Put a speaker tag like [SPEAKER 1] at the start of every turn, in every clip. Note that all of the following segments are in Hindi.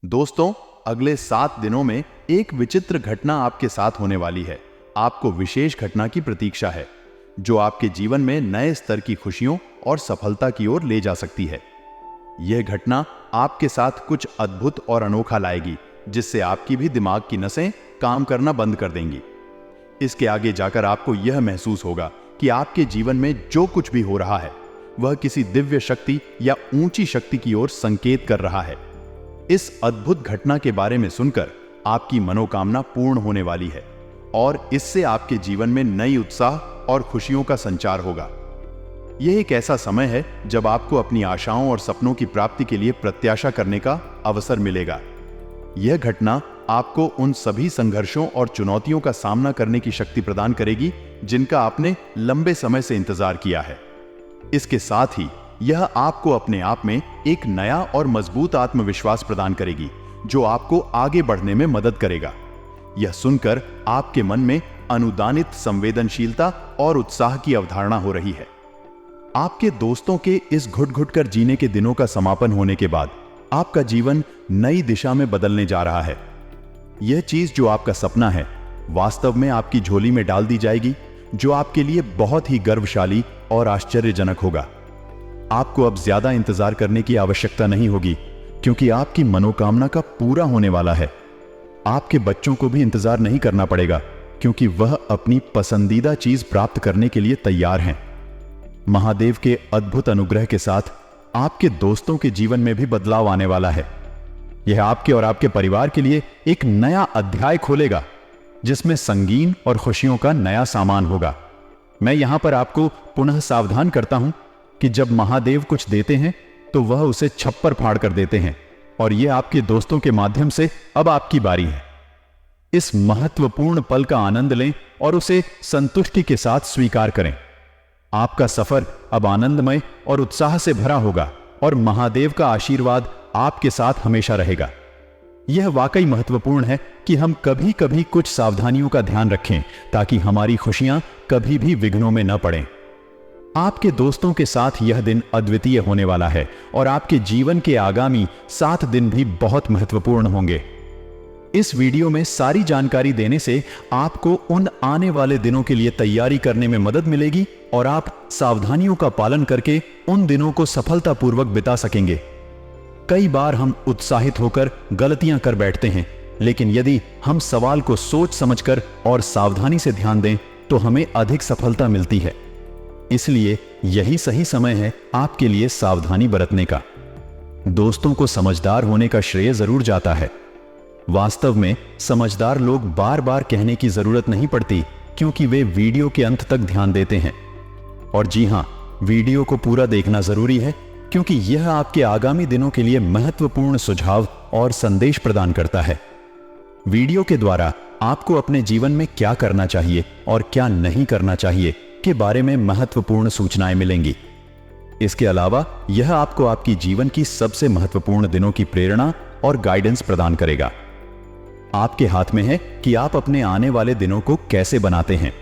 [SPEAKER 1] दोस्तों, अगले 7 दिनों में एक विचित्र घटना आपके साथ होने वाली है। आपको विशेष घटना की प्रतीक्षा है जो आपके जीवन में नए स्तर की खुशियों और सफलता की ओर ले जा सकती है। यह घटना आपके साथ कुछ अद्भुत और अनोखा लाएगी, जिससे आपकी भी दिमाग की नसें काम करना बंद कर देंगी। इसके आगे जाकर आपको यह महसूस होगा कि आपके जीवन में जो कुछ भी हो रहा है वह किसी दिव्य शक्ति या ऊंची शक्ति की ओर संकेत कर रहा है। इस अद्भुत घटना के बारे में सुनकर आपकी मनोकामना पूर्ण होने वाली है और इससे आपके जीवन में नई उत्साह और खुशियों का संचार होगा। यह एक ऐसा समय है जब आपको अपनी आशाओं और सपनों की प्राप्ति के लिए प्रत्याशा करने का अवसर मिलेगा। यह घटना आपको उन सभी संघर्षों और चुनौतियों का सामना करने की शक्ति प्रदान करेगी जिनका आपने लंबे समय से इंतजार किया है। इसके साथ ही यह आपको अपने आप में एक नया और मजबूत आत्मविश्वास प्रदान करेगी जो आपको आगे बढ़ने में मदद करेगा। यह सुनकर आपके मन में अनुदानित संवेदनशीलता और उत्साह की अवधारणा हो रही है। आपके दोस्तों के इस घुट घुट कर जीने के दिनों का समापन होने के बाद आपका जीवन नई दिशा में बदलने जा रहा है। यह चीज जो आपका सपना है वास्तव में आपकी झोली में डाल दी जाएगी, जो आपके लिए बहुत ही गर्वशाली और आश्चर्यजनक होगा। आपको अब ज्यादा इंतजार करने की आवश्यकता नहीं होगी, क्योंकि आपकी मनोकामना का पूरा होने वाला है। आपके बच्चों को भी इंतजार नहीं करना पड़ेगा, क्योंकि वह अपनी पसंदीदा चीज प्राप्त करने के लिए तैयार हैं। महादेव के अद्भुत अनुग्रह के साथ आपके दोस्तों के जीवन में भी बदलाव आने वाला है। यह आपके और आपके परिवार के लिए एक नया अध्याय खोलेगा, जिसमें संगीन और खुशियों का नया सामान होगा। मैं यहां पर आपको पुनः सावधान करता हूं कि जब महादेव कुछ देते हैं तो वह उसे छप्पर फाड़ कर देते हैं, और यह आपके दोस्तों के माध्यम से अब आपकी बारी है। इस महत्वपूर्ण पल का आनंद लें और उसे संतुष्टि के साथ स्वीकार करें। आपका सफर अब आनंदमय और उत्साह से भरा होगा और महादेव का आशीर्वाद आपके साथ हमेशा रहेगा। यह वाकई महत्वपूर्ण है कि हम कभी कभी कुछ सावधानियों का ध्यान रखें, ताकि हमारी खुशियां कभी भी विघ्नों में न पड़ें। आपके दोस्तों के साथ यह दिन अद्वितीय होने वाला है और आपके जीवन के आगामी 7 दिन भी बहुत महत्वपूर्ण होंगे। इस वीडियो में सारी जानकारी देने से आपको उन आने वाले दिनों के लिए तैयारी करने में मदद मिलेगी और आप सावधानियों का पालन करके उन दिनों को सफलतापूर्वक बिता सकेंगे। कई बार हम उत्साहित होकर गलतियां कर बैठते हैं, लेकिन यदि हम सवाल को सोच समझकर और सावधानी से ध्यान दें तो हमें अधिक सफलता मिलती है। इसलिए यही सही समय है आपके लिए सावधानी बरतने का। दोस्तों को समझदार होने का श्रेय जरूर जाता है। वास्तव में समझदार लोग बार बार कहने की जरूरत नहीं पड़ती, क्योंकि वे वीडियो के अंत तक ध्यान देते हैं। और जी हां, वीडियो को पूरा देखना जरूरी है, क्योंकि यह आपके आगामी दिनों के लिए महत्वपूर्ण सुझाव और संदेश प्रदान करता है। वीडियो के द्वारा आपको अपने जीवन में क्या करना चाहिए और क्या नहीं करना चाहिए के बारे में महत्वपूर्ण सूचनाएं मिलेंगी। इसके अलावा यह आपको आपकी जीवन की सबसे महत्वपूर्ण दिनों की प्रेरणा और गाइडेंस प्रदान करेगा। आपके हाथ में है कि आप अपने आने वाले दिनों को कैसे बनाते हैं।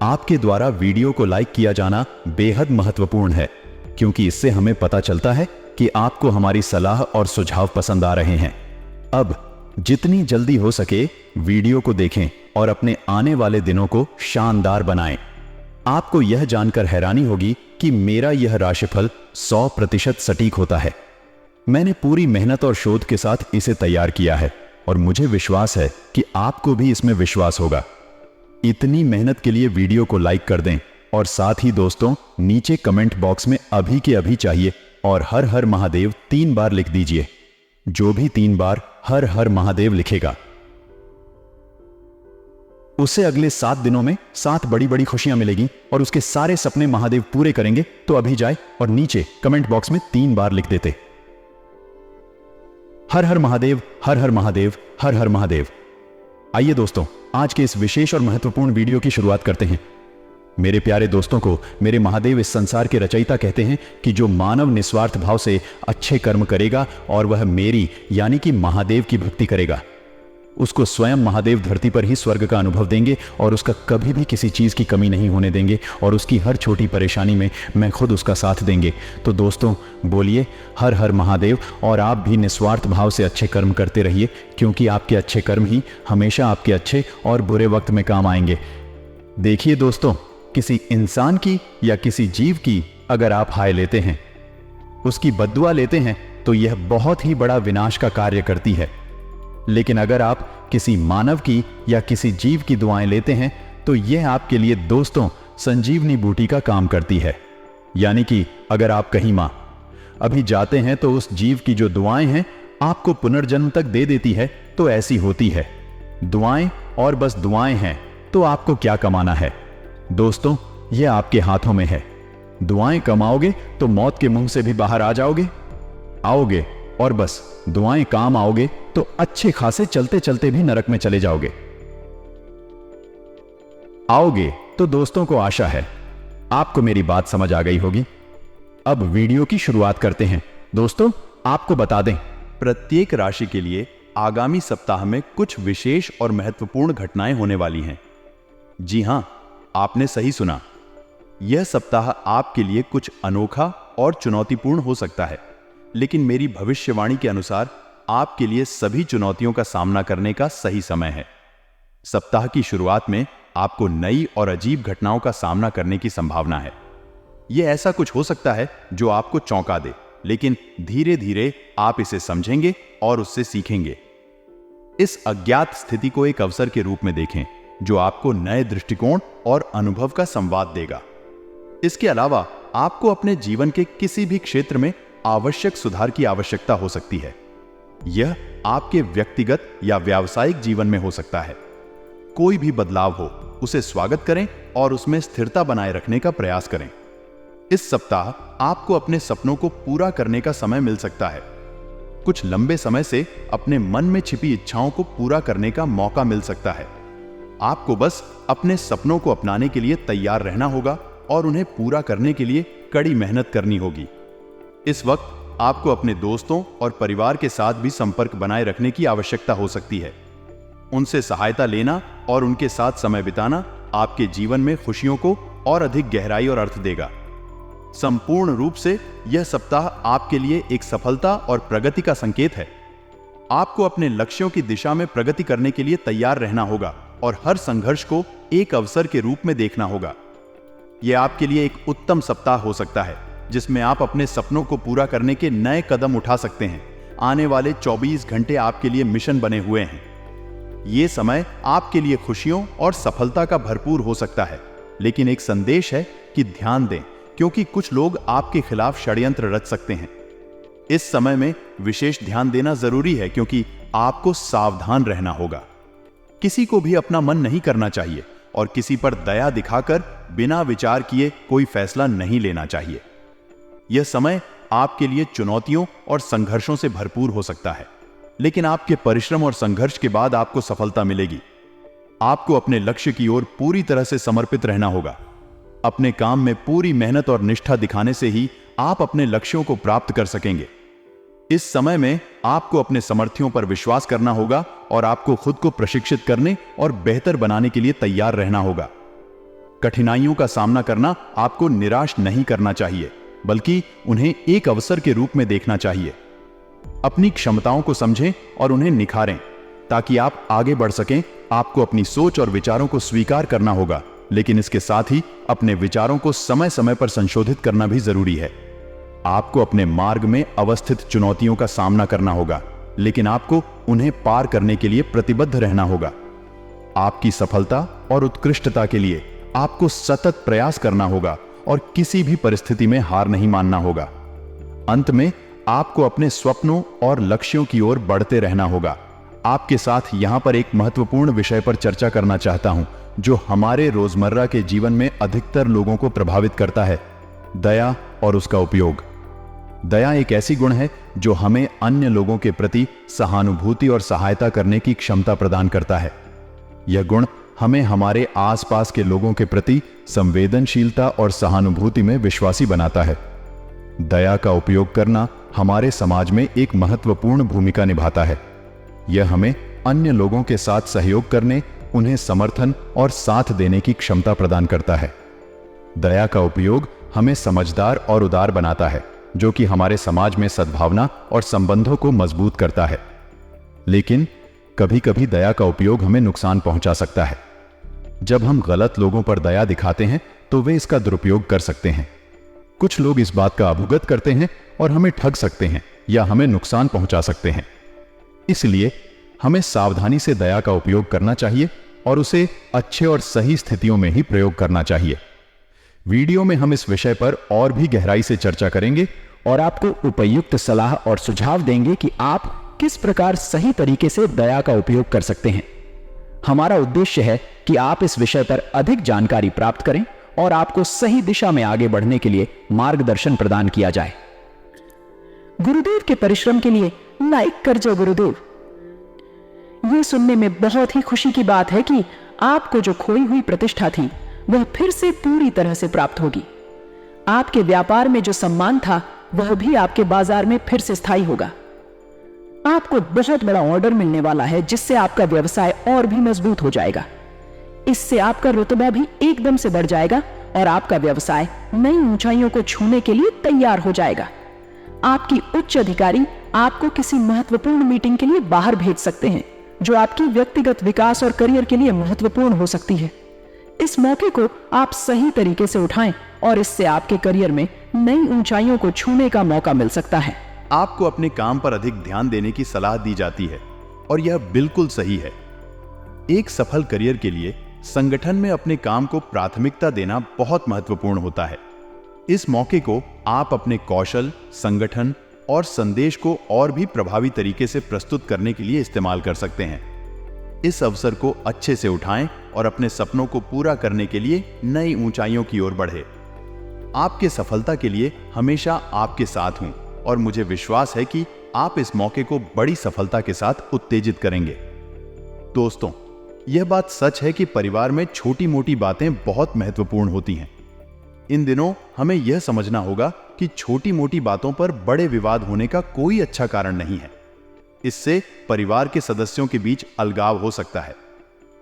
[SPEAKER 1] आपके द्वारा वीडियो को लाइक किया जाना बेहद महत्वपूर्ण है, क्योंकि इससे हमें पता चलता है कि आपको हमारी सलाह और सुझाव पसंद आ रहे हैं। अब जितनी जल्दी हो सके वीडियो को देखें और अपने आने वाले दिनों को शानदार बनाएं। आपको यह जानकर हैरानी होगी कि मेरा यह राशिफल 100% सटीक होता है। मैंने पूरी मेहनत और शोध के साथ इसे तैयार किया है और मुझे विश्वास है कि आपको भी इसमें विश्वास होगा। इतनी मेहनत के लिए वीडियो को लाइक कर दें और साथ ही दोस्तों, नीचे कमेंट बॉक्स में अभी के अभी चाहिए और हर हर महादेव 3 बार लिख दीजिए। जो भी 3 बार हर हर महादेव लिखेगा उसे अगले 7 दिनों में 7 बड़ी बड़ी खुशियां मिलेगी और उसके सारे सपने महादेव पूरे करेंगे। तो अभी जाए और नीचे कमेंट बॉक्स में 3 बार लिख देते, हर हर महादेव, हर हर महादेव, हर हर महादेव। आइए दोस्तों, आज के इस विशेष और महत्वपूर्ण वीडियो की शुरुआत करते हैं। मेरे प्यारे दोस्तों को मेरे महादेव इस संसार के रचयिता कहते हैं कि जो मानव निस्वार्थ भाव से अच्छे कर्म करेगा और वह मेरी यानी कि महादेव की भक्ति करेगा,
[SPEAKER 2] उसको स्वयं महादेव धरती पर ही स्वर्ग का अनुभव देंगे और उसका कभी भी किसी चीज़ की कमी नहीं होने देंगे और उसकी हर छोटी परेशानी में मैं खुद उसका साथ देंगे। तो दोस्तों बोलिए हर हर महादेव, और आप भी निस्वार्थ भाव से अच्छे कर्म करते रहिए, क्योंकि आपके अच्छे कर्म ही हमेशा आपके अच्छे और बुरे वक्त में काम आएंगे। देखिए दोस्तों, किसी इंसान की या किसी जीव की अगर आप हाय लेते हैं, उसकी बद्दुआ लेते हैं, तो यह बहुत ही बड़ा विनाश का कार्य करती है। लेकिन अगर आप किसी मानव की या किसी जीव की दुआएं लेते हैं, तो यह आपके लिए दोस्तों संजीवनी बूटी का काम करती है। यानी कि अगर आप कहीं मां अभी जाते हैं तो उस जीव की जो दुआएं हैं आपको पुनर्जन्म तक दे देती है। तो ऐसी होती है दुआएं, और बस दुआएं हैं तो आपको क्या कमाना है दोस्तों, यह आपके हाथों में है। दुआएं कमाओगे तो मौत के मुंह से भी बाहर आ आओगे, और बस दुआएं काम आओगे तो अच्छे खासे चलते चलते भी नरक में चले आओगे। तो दोस्तों को आशा है आपको मेरी बात समझ आ गई होगी। अब वीडियो की शुरुआत करते हैं। दोस्तों आपको बता दें,
[SPEAKER 1] प्रत्येक राशि के लिए आगामी सप्ताह में कुछ विशेष और महत्वपूर्ण घटनाएं होने वाली हैं। जी हां, आपने सही सुना। यह सप्ताह आपके लिए कुछ अनोखा और चुनौतीपूर्ण हो सकता है, लेकिन मेरी भविष्यवाणी के अनुसार आपके लिए सभी चुनौतियों का सामना करने का सही समय है। सप्ताह की शुरुआत में आपको नई और अजीब घटनाओं का सामना करने की संभावना है। यह ऐसा कुछ हो सकता है जो आपको चौंका दे, लेकिन धीरे धीरे आप इसे समझेंगे और उससे सीखेंगे। इस अज्ञात स्थिति को एक अवसर के रूप में देखें, जो आपको नए दृष्टिकोण और अनुभव का संवाद देगा। इसके अलावा आपको अपने जीवन के किसी भी क्षेत्र में आवश्यक सुधार की आवश्यकता हो सकती है। यह आपके व्यक्तिगत या व्यावसायिक जीवन में हो सकता है। कोई भी बदलाव हो, उसे स्वागत करें और उसमें स्थिरता बनाए रखने का प्रयास करें। इस सप्ताह आपको अपने सपनों को पूरा करने का समय मिल सकता है। कुछ लंबे समय से अपने मन में छिपी इच्छाओं को पूरा करने का मौका मिल सकता है। आपको बस अपने सपनों को अपनाने के लिए तैयार रहना होगा और उन्हें पूरा करने के लिए कड़ी मेहनत करनी होगी। इस वक्त आपको अपने दोस्तों और परिवार के साथ भी संपर्क बनाए रखने की आवश्यकता हो सकती है। उनसे सहायता लेना और उनके साथ समय बिताना आपके जीवन में खुशियों को और अधिक गहराई और अर्थ देगा। संपूर्ण रूप से यह सप्ताह आपके लिए एक सफलता और प्रगति का संकेत है। आपको अपने लक्ष्यों की दिशा में प्रगति करने के लिए तैयार रहना होगा और हर संघर्ष को एक अवसर के रूप में देखना होगा। यह आपके लिए एक उत्तम सप्ताह हो सकता है, जिसमें आप अपने सपनों को पूरा करने के नए कदम उठा सकते हैं। आने वाले 24 घंटे आपके लिए मिशन बने हुए हैं। यह समय आपके लिए खुशियों और सफलता का भरपूर हो सकता है, लेकिन एक संदेश है कि ध्यान दें, क्योंकि कुछ लोग आपके खिलाफ षड्यंत्र रच सकते हैं। इस समय में विशेष ध्यान देना जरूरी है, क्योंकि आपको सावधान रहना होगा। किसी को भी अपना मन नहीं करना चाहिए और किसी पर दया दिखाकर बिना विचार किए कोई फैसला नहीं लेना चाहिए। यह समय आपके लिए चुनौतियों और संघर्षों से भरपूर हो सकता है, लेकिन आपके परिश्रम और संघर्ष के बाद आपको सफलता मिलेगी। आपको अपने लक्ष्य की ओर पूरी तरह से समर्पित रहना होगा। अपने काम में पूरी मेहनत और निष्ठा दिखाने से ही आप अपने लक्ष्यों को प्राप्त कर सकेंगे। इस समय में आपको अपने सामर्थ्यों पर विश्वास करना होगा और आपको खुद को प्रशिक्षित करने और बेहतर बनाने के लिए तैयार रहना होगा। कठिनाइयों का सामना करना आपको निराश नहीं करना चाहिए, बल्कि उन्हें एक अवसर के रूप में देखना चाहिए। अपनी क्षमताओं को समझें और उन्हें निखारें, ताकि आप आगे बढ़ सकें। आपको अपनी सोच और विचारों को स्वीकार करना होगा, लेकिन इसके साथ ही अपने विचारों को समय समय पर संशोधित करना भी जरूरी है। आपको अपने मार्ग में अवस्थित चुनौतियों का सामना करना होगा, लेकिन आपको उन्हें पार करने के लिए प्रतिबद्ध रहना होगा। आपकी सफलता और उत्कृष्टता के लिए आपको सतत प्रयास करना होगा और किसी भी परिस्थिति में हार नहीं मानना होगा। अंत में आपको अपने स्वप्नों और लक्ष्यों की ओर बढ़ते रहना होगा। आपके साथ यहां पर एक महत्वपूर्ण विषय पर चर्चा करना चाहता हूं, जो हमारे रोजमर्रा के जीवन में अधिकतर लोगों को प्रभावित करता है: दया और उसका उपयोग। दया एक ऐसी गुण है जो हमें अन्य लोगों के प्रति सहानुभूति और सहायता करने की क्षमता प्रदान करता है। यह गुण हमें हमारे आसपास के लोगों के प्रति संवेदनशीलता और सहानुभूति में विश्वासी बनाता है। दया का उपयोग करना हमारे समाज में एक महत्वपूर्ण भूमिका निभाता है। यह हमें
[SPEAKER 2] अन्य लोगों के साथ सहयोग करने, उन्हें समर्थन और साथ देने की क्षमता प्रदान करता है। दया का उपयोग हमें समझदार और उदार बनाता है, जो कि हमारे समाज में सद्भावना और संबंधों को मजबूत करता है। लेकिन कभी-कभी दया का उपयोग हमें नुकसान पहुंचा सकता है। जब हम गलत लोगों पर दया दिखाते हैं तो वे इसका दुरुपयोग कर सकते हैं। कुछ लोग इस बात का अवगत करते हैं और हमें ठग सकते हैं या हमें नुकसान पहुंचा सकते हैं। इसलिए हमें सावधानी से दया का उपयोग करना चाहिए और उसे अच्छे और सही स्थितियों में ही प्रयोग करना चाहिए। वीडियो में हम इस विषय पर और भी गहराई से चर्चा करेंगे
[SPEAKER 3] और आपको उपयुक्त सलाह और सुझाव देंगे कि आप किस प्रकार सही तरीके से दया का उपयोग कर सकते हैं। हमारा उद्देश्य है कि आप इस विषय पर अधिक जानकारी प्राप्त करें और आपको सही दिशा में आगे बढ़ने के लिए मार्गदर्शन प्रदान किया जाए।
[SPEAKER 4] गुरुदेव के परिश्रम के लिए लाइक कर जो गुरुदेव। यह सुनने में बहुत ही खुशी की बात है कि आपको जो खोई हुई प्रतिष्ठा थी वह फिर से पूरी तरह से प्राप्त होगी। आपके व्यापार में जो सम्मान था वह भी आपके बाजार में फिर से स्थायी होगा। आपको बहुत बड़ा ऑर्डर मिलने वाला है जिससे आपका व्यवसाय और भी मजबूत हो जाएगा। इससे आपका रुतबा भी एकदम से बढ़ जाएगा और आपका व्यवसाय नई ऊंचाइयों को छूने के लिए तैयार हो जाएगा। आपकी उच्च अधिकारी आपको किसी महत्वपूर्ण मीटिंग के लिए बाहर भेज सकते हैं जो आपकी व्यक्तिगत विकास और करियर के लिए महत्वपूर्ण हो सकती है। इस मौके को आप सही तरीके से उठाएं और इससे आपके करियर में नई ऊंचाइयों को छूने का मौका मिल सकता है।
[SPEAKER 1] आपको अपने काम पर अधिक ध्यान देने की सलाह दी जाती है और यह बिल्कुल सही है। एक सफल करियर के लिए संगठन में अपने काम को प्राथमिकता देना बहुत महत्वपूर्ण होता है। इस मौके को आप अपने कौशल, संगठन और संदेश को और भी प्रभावी तरीके से प्रस्तुत करने के लिए इस्तेमाल कर सकते हैं। इस अवसर को अच्छे से उठाएं और अपने सपनों को पूरा करने के लिए नई ऊंचाइयों की ओर बढ़े। आपके सफलता के लिए हमेशा आपके साथ हूं और मुझे विश्वास है कि आप इस मौके को बड़ी सफलता के साथ उत्तेजित करेंगे। दोस्तों, यह बात सच है कि परिवार में छोटी मोटी बातें बहुत महत्वपूर्ण होती हैं। इन दिनों हमें यह समझना होगा कि छोटी मोटी बातों पर बड़े विवाद होने का कोई अच्छा कारण नहीं है। इससे परिवार के सदस्यों के बीच अलगाव हो सकता है।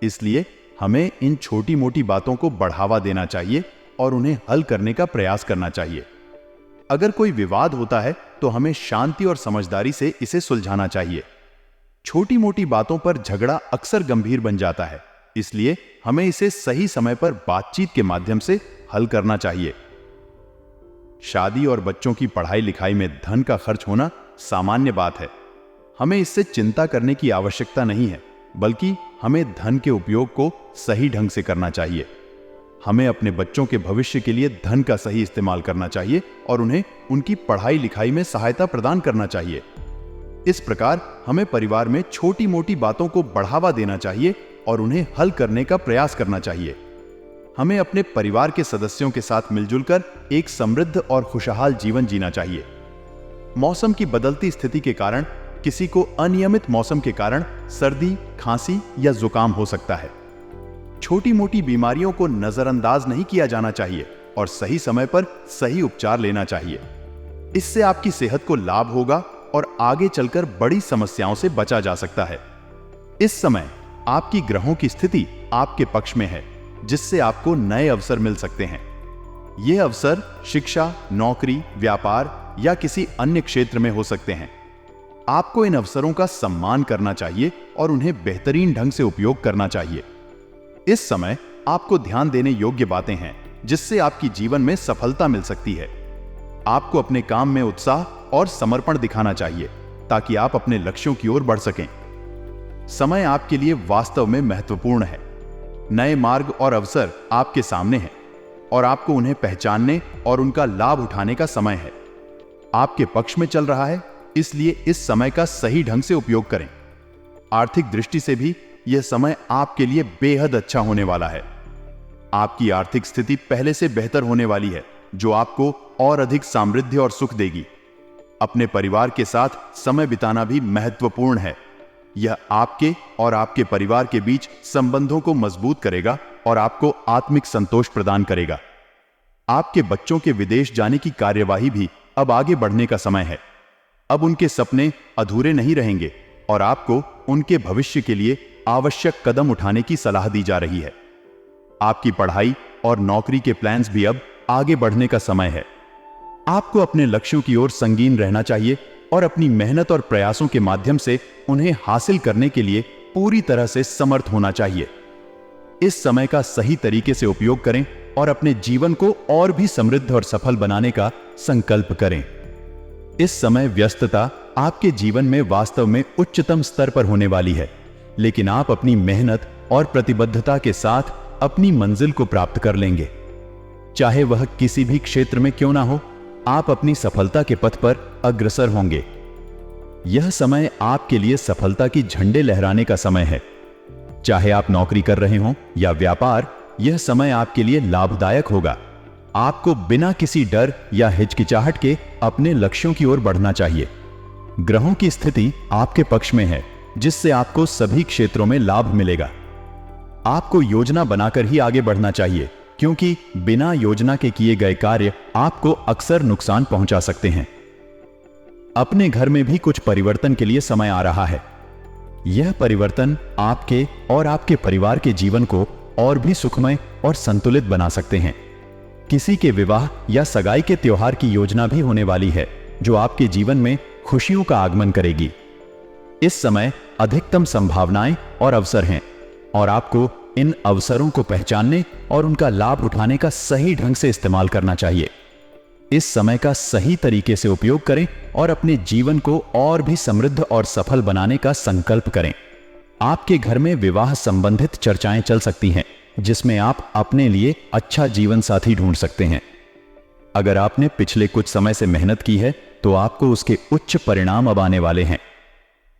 [SPEAKER 1] इसलिए हमें इन छोटी मोटी बातों को बढ़ावा देना चाहिए और उन्हें हल करने का प्रयास करना चाहिए। अगर कोई विवाद होता है तो हमें शांति और समझदारी से इसे सुलझाना चाहिए। छोटी मोटी बातों पर झगड़ा अक्सर गंभीर बन जाता है, इसलिए हमें इसे सही समय पर बातचीत के माध्यम से हल करना चाहिए। शादी और बच्चों की पढ़ाई लिखाई में धन का खर्च होना सामान्य बात है। हमें इससे चिंता करने की आवश्यकता नहीं है, बल्कि हमें धन के उपयोग को सही ढंग से करना चाहिए। हमें अपने बच्चों के भविष्य के लिए धन का सही इस्तेमाल करना चाहिए और उन्हें उनकी पढ़ाई लिखाई में सहायता प्रदान करना चाहिए। इस प्रकार हमें परिवार में छोटी मोटी बातों को बढ़ावा देना चाहिए और उन्हें हल करने का प्रयास करना चाहिए। हमें अपने परिवार के सदस्यों के साथ मिलजुल कर एक समृद्ध और खुशहाल जीवन जीना चाहिए। मौसम की बदलती स्थिति के कारण किसी को अनियमित मौसम के कारण सर्दी, खांसी या जुकाम हो सकता है। छोटी मोटी बीमारियों को नजरअंदाज नहीं किया जाना चाहिए और सही समय पर सही उपचार लेना चाहिए। इससे आपकी सेहत को लाभ होगा और आगे चलकर बड़ी समस्याओं से बचा जा सकता है। इस समय आपकी ग्रहों की स्थिति आपके पक्ष में है, जिससे आपको नए अवसर मिल सकते हैं। ये अवसर शिक्षा, नौकरी, व्यापार या किसी अन्य क्षेत्र में हो सकते हैं। आपको इन अवसरों का सम्मान करना चाहिए और उन्हें बेहतरीन ढंग से उपयोग करना चाहिए। इस समय आपको ध्यान देने योग्य बातें हैं जिससे आपकी जीवन में सफलता मिल सकती है। आपको अपने काम में उत्साह और समर्पण दिखाना चाहिए ताकि आप अपने लक्ष्यों की ओर बढ़ सकें। समय आपके लिए वास्तव में महत्वपूर्ण है। नए मार्ग और अवसर आपके सामने हैं और आपको उन्हें पहचानने और उनका लाभ उठाने का समय है। आपके पक्ष में चल रहा है, इसलिए इस समय का सही ढंग से उपयोग करें। आर्थिक दृष्टि से भी यह समय आपके लिए बेहद अच्छा होने वाला है। आपकी आर्थिक स्थिति पहले से बेहतर होने वाली है, जो आपको और अधिक समृद्धि और सुख देगी। अपने परिवार के साथ समय बिताना भी महत्वपूर्ण है। यह आपके और आपके परिवार के बीच संबंधों को मजबूत करेगा और आपको आत्मिक संतोष प्रदान करेगा। आपके बच्चों के विदेश जाने की कार्यवाही भी अब आगे बढ़ने का समय है। अब उनके सपने अधूरे नहीं रहेंगे और आपको उनके भविष्य के लिए आवश्यक कदम उठाने की सलाह दी जा रही है। आपकी पढ़ाई और नौकरी के प्लान्स भी अब आगे बढ़ने का समय है। आपको अपने लक्ष्यों की ओर संगीन रहना चाहिए और अपनी मेहनत और प्रयासों के माध्यम से उन्हें हासिल करने के लिए पूरी तरह से समर्थ होना चाहिए। इस समय का सही तरीके से उपयोग करें और अपने जीवन को और भी समृद्ध और सफल बनाने का संकल्प करें। इस समय व्यस्तता आपके जीवन में वास्तव में उच्चतम स्तर पर होने वाली है, लेकिन आप अपनी मेहनत और प्रतिबद्धता के साथ अपनी मंजिल को प्राप्त कर लेंगे। चाहे वह किसी भी क्षेत्र में क्यों ना हो, आप अपनी सफलता के पथ पर अग्रसर होंगे। यह समय आपके लिए सफलता की झंडे लहराने का समय है। चाहे आप नौकरी कर रहे हों या व्यापार, यह समय आपके लिए लाभदायक होगा। आपको बिना किसी डर या हिचकिचाहट के अपने लक्ष्यों की ओर बढ़ना चाहिए। ग्रहों की स्थिति आपके पक्ष में है, जिससे आपको सभी क्षेत्रों में लाभ मिलेगा। आपको योजना बनाकर ही आगे बढ़ना चाहिए, क्योंकि बिना योजना के किए गए कार्य आपको अक्सर नुकसान पहुंचा सकते हैं। अपने घर में भी कुछ परिवर्तन के लिए समय आ रहा है। यह परिवर्तन आपके और आपके परिवार के जीवन को और भी सुखमय और संतुलित बना सकते हैं। किसी के विवाह या सगाई के त्योहार की योजना भी होने वाली है, जो आपके जीवन में खुशियों का आगमन करेगी। इस समय अधिकतम संभावनाएं और अवसर हैं, और आपको इन अवसरों को पहचानने और उनका लाभ उठाने का सही ढंग से इस्तेमाल करना चाहिए। इस समय का सही तरीके से उपयोग करें और अपने जीवन को और भी समृद्ध और सफल बनाने का संकल्प करें। आपके घर में विवाह संबंधित चर्चाएं चल सकती हैं, जिसमें आप अपने लिए अच्छा जीवन साथी ढूंढ सकते हैं। अगर आपने पिछले कुछ समय से मेहनत की है, तो आपको उसके उच्च परिणाम अब आने वाले हैं।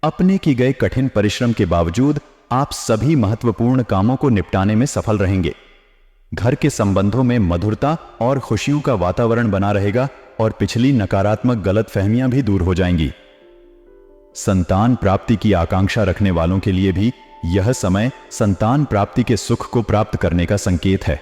[SPEAKER 1] अपने की गए कठिन परिश्रम के बावजूद आप सभी महत्वपूर्ण कामों को निपटाने में सफल रहेंगे। घर के संबंधों में मधुरता और खुशियों का वातावरण बना रहेगा और पिछली नकारात्मक गलतफहमियां भी दूर हो जाएंगी। संतान प्राप्ति की आकांक्षा रखने वालों के लिए भी यह समय संतान प्राप्ति के सुख को प्राप्त करने का संकेत है।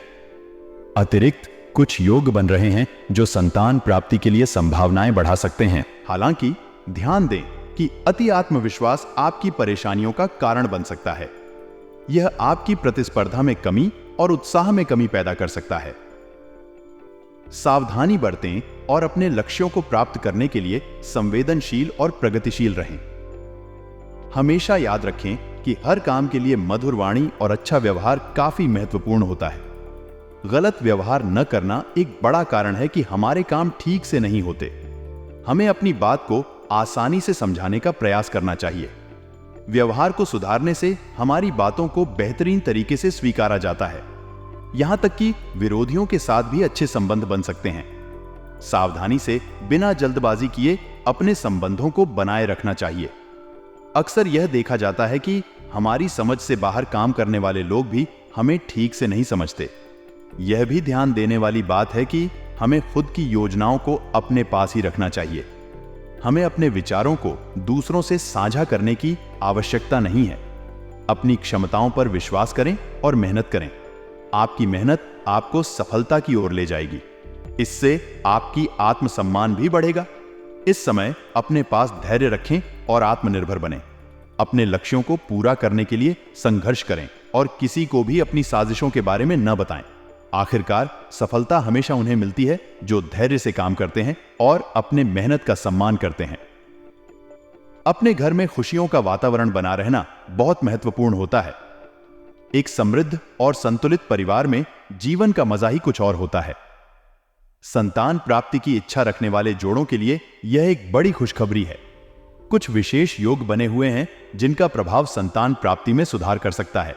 [SPEAKER 1] अतिरिक्त कुछ योग बन रहे हैं जो संतान प्राप्ति के लिए संभावनाएं बढ़ा सकते हैं। हालांकि ध्यान दें कि अति आत्मविश्वास आपकी परेशानियों का कारण बन सकता है। यह आपकी प्रतिस्पर्धा में कमी और उत्साह में कमी पैदा कर सकता है। सावधानी बरतें और अपने लक्ष्यों को प्राप्त करने के लिए संवेदनशील और प्रगतिशील रहें। हमेशा याद रखें कि हर काम के लिए मधुर वाणी और अच्छा व्यवहार काफी महत्वपूर्ण होता है। गलत व्यवहार न करना एक बड़ा कारण है कि हमारे काम ठीक से नहीं होते। हमें अपनी बात को आसानी से समझाने का प्रयास करना चाहिए। व्यवहार को सुधारने से हमारी बातों को बेहतरीन तरीके से स्वीकारा जाता है। यहां तक कि विरोधियों के साथ भी अच्छे संबंध बन सकते हैं। सावधानी से बिना जल्दबाजी किए अपने संबंधों को बनाए रखना चाहिए। अक्सर यह देखा जाता है कि हमारी समझ से बाहर काम करने वाले लोग भी हमें ठीक से नहीं समझते। यह भी ध्यान देने वाली बात है कि हमें खुद की योजनाओं को अपने पास ही रखना चाहिए। हमें अपने विचारों को दूसरों से साझा करने की आवश्यकता नहीं है। अपनी क्षमताओं पर विश्वास करें और मेहनत करें। आपकी मेहनत आपको सफलता की ओर ले जाएगी। इससे आपकी आत्मसम्मान भी बढ़ेगा। इस समय अपने पास धैर्य रखें और आत्मनिर्भर बनें। अपने लक्ष्यों को पूरा करने के लिए संघर्ष करें और किसी को भी अपनी साजिशों के बारे में न बताएं। आखिरकार सफलता हमेशा उन्हें मिलती है जो धैर्य से काम करते हैं और अपने मेहनत का सम्मान करते हैं। अपने घर में खुशियों का वातावरण बना रहना बहुत महत्वपूर्ण होता है। एक समृद्ध और संतुलित परिवार में जीवन का मजा ही कुछ और होता है। संतान प्राप्ति की इच्छा रखने वाले जोड़ों के लिए यह एक बड़ी खुशखबरी है। कुछ विशेष योग बने हुए हैं जिनका प्रभाव संतान प्राप्ति में सुधार कर सकता है।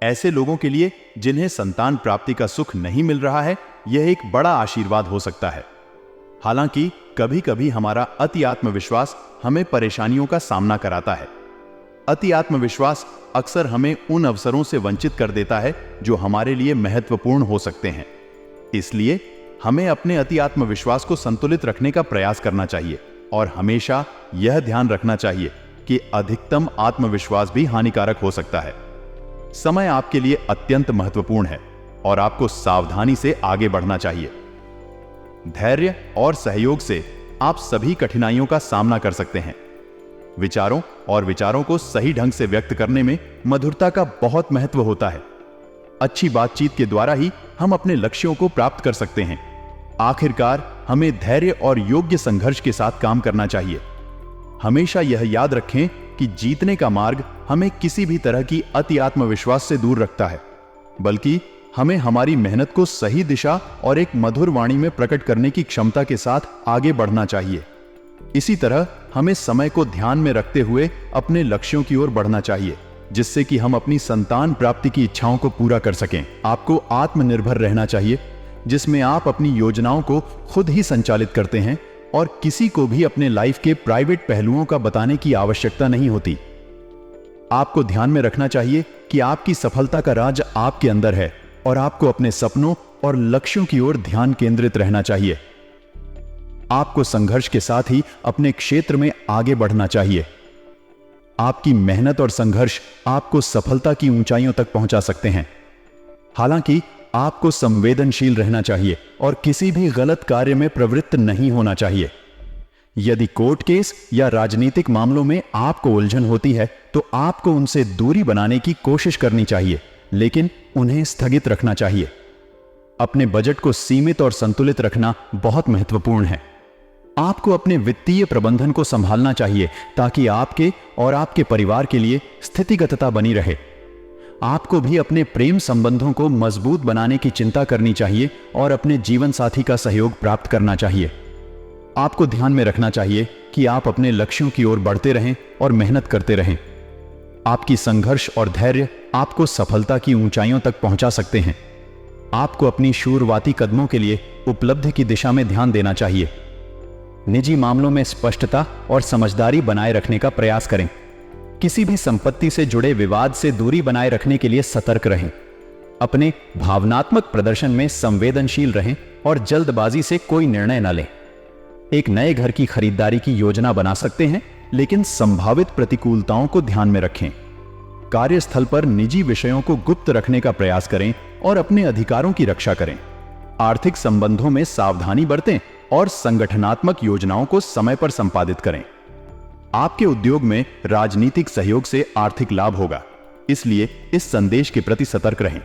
[SPEAKER 1] ऐसे लोगों के लिए जिन्हें संतान प्राप्ति का सुख नहीं मिल रहा है, यह एक बड़ा आशीर्वाद हो सकता है। हालांकि कभी कभी हमारा अति आत्मविश्वास हमें परेशानियों का सामना कराता है। अति आत्मविश्वास अक्सर हमें उन अवसरों से वंचित कर देता है जो हमारे लिए महत्वपूर्ण हो सकते हैं। इसलिए हमें अपने अति आत्मविश्वास को संतुलित रखने का प्रयास करना चाहिए और हमेशा यह ध्यान रखना चाहिए कि अधिकतम आत्मविश्वास भी हानिकारक हो सकता है। समय आपके लिए अत्यंत महत्वपूर्ण है और आपको सावधानी से आगे बढ़ना चाहिए। धैर्य और सहयोग से आप सभी कठिनाइयों का सामना कर सकते हैं। विचारों और विचारों को सही ढंग से व्यक्त करने में मधुरता का बहुत महत्व होता है। अच्छी बातचीत के द्वारा ही हम अपने लक्ष्यों को प्राप्त कर सकते हैं। आखिरकार हमें धैर्य और योग्य संघर्ष के साथ काम करना चाहिए। हमेशा यह याद रखें कि जीतने का मार्ग हमें किसी भी तरह की अति आत्मविश्वास से दूर रखता है, बल्कि हमें हमारी मेहनत को सही दिशा और एक मधुर वाणी में प्रकट करने की क्षमता के साथ आगे बढ़ना चाहिए। इसी तरह हमें समय को ध्यान में रखते हुए अपने लक्ष्यों की ओर बढ़ना चाहिए, जिससे कि हम अपनी संतान प्राप्ति की इच्छाओं को पूरा कर सकें। आपको आत्मनिर्भर रहना चाहिए, जिसमें आप अपनी योजनाओं को खुद ही संचालित करते हैं और किसी को भी अपने लाइफ के प्राइवेट पहलुओं का बताने की आवश्यकता नहीं होती। आपको ध्यान में रखना चाहिए कि आपकी सफलता का राज आपके अंदर है और आपको अपने सपनों और लक्ष्यों की ओर ध्यान केंद्रित रहना चाहिए। आपको संघर्ष के साथ ही अपने क्षेत्र में आगे बढ़ना चाहिए। आपकी मेहनत और संघर्ष आपको सफलता की ऊंचाइयों तक पहुंचा सकते हैं। हालांकि आपको संवेदनशील रहना चाहिए और किसी भी गलत कार्य में प्रवृत्त नहीं होना चाहिए। यदि कोर्ट केस या राजनीतिक मामलों में आपको उलझन होती है तो आपको उनसे दूरी बनाने की कोशिश करनी चाहिए, लेकिन उन्हें स्थगित रखना चाहिए। अपने बजट को सीमित और संतुलित रखना बहुत महत्वपूर्ण है। आपको अपने वित्तीय प्रबंधन को संभालना चाहिए ताकि आपके और आपके परिवार के लिए स्थितिगतता बनी रहे। आपको भी अपने प्रेम संबंधों को मजबूत बनाने की चिंता करनी चाहिए और अपने जीवन साथी का सहयोग प्राप्त करना चाहिए। आपको ध्यान में रखना चाहिए कि आप अपने लक्ष्यों की ओर बढ़ते रहें और मेहनत करते रहें। आपकी संघर्ष और धैर्य आपको सफलता की ऊंचाइयों तक पहुंचा सकते हैं। आपको अपनी शुरुआती कदमों के लिए उपलब्धि की दिशा में ध्यान देना चाहिए। निजी मामलों में स्पष्टता और समझदारी बनाए रखने का प्रयास करें। किसी भी संपत्ति से जुड़े विवाद से दूरी बनाए रखने के लिए सतर्क रहें। अपने भावनात्मक प्रदर्शन में संवेदनशील रहें और जल्दबाजी से कोई निर्णय न लें। एक नए घर की खरीदारी की योजना बना सकते हैं, लेकिन संभावित प्रतिकूलताओं को ध्यान में रखें। कार्यस्थल पर निजी विषयों को गुप्त रखने का प्रयास करें और अपने अधिकारों की रक्षा करें। आर्थिक संबंधों में सावधानी बरतें और संगठनात्मक योजनाओं को समय पर संपादित करें। आपके उद्योग में राजनीतिक सहयोग से आर्थिक लाभ होगा, इसलिए इस संदेश के प्रति सतर्क रहें।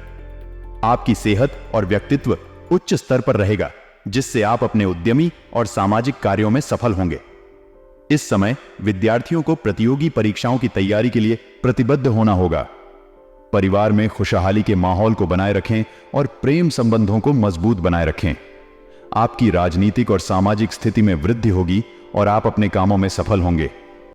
[SPEAKER 1] आपकी सेहत और व्यक्तित्व उच्च स्तर पर रहेगा, जिससे आप अपने उद्यमी और सामाजिक कार्यों में सफल होंगे। इस समय विद्यार्थियों को प्रतियोगी परीक्षाओं की तैयारी के लिए प्रतिबद्ध होना होगा। परिवार में खुशहाली के माहौल को बनाए रखें और प्रेम संबंधों को मजबूत बनाए रखें। आपकी राजनीतिक और सामाजिक स्थिति में वृद्धि होगी और आप अपने कामों में सफल होंगे।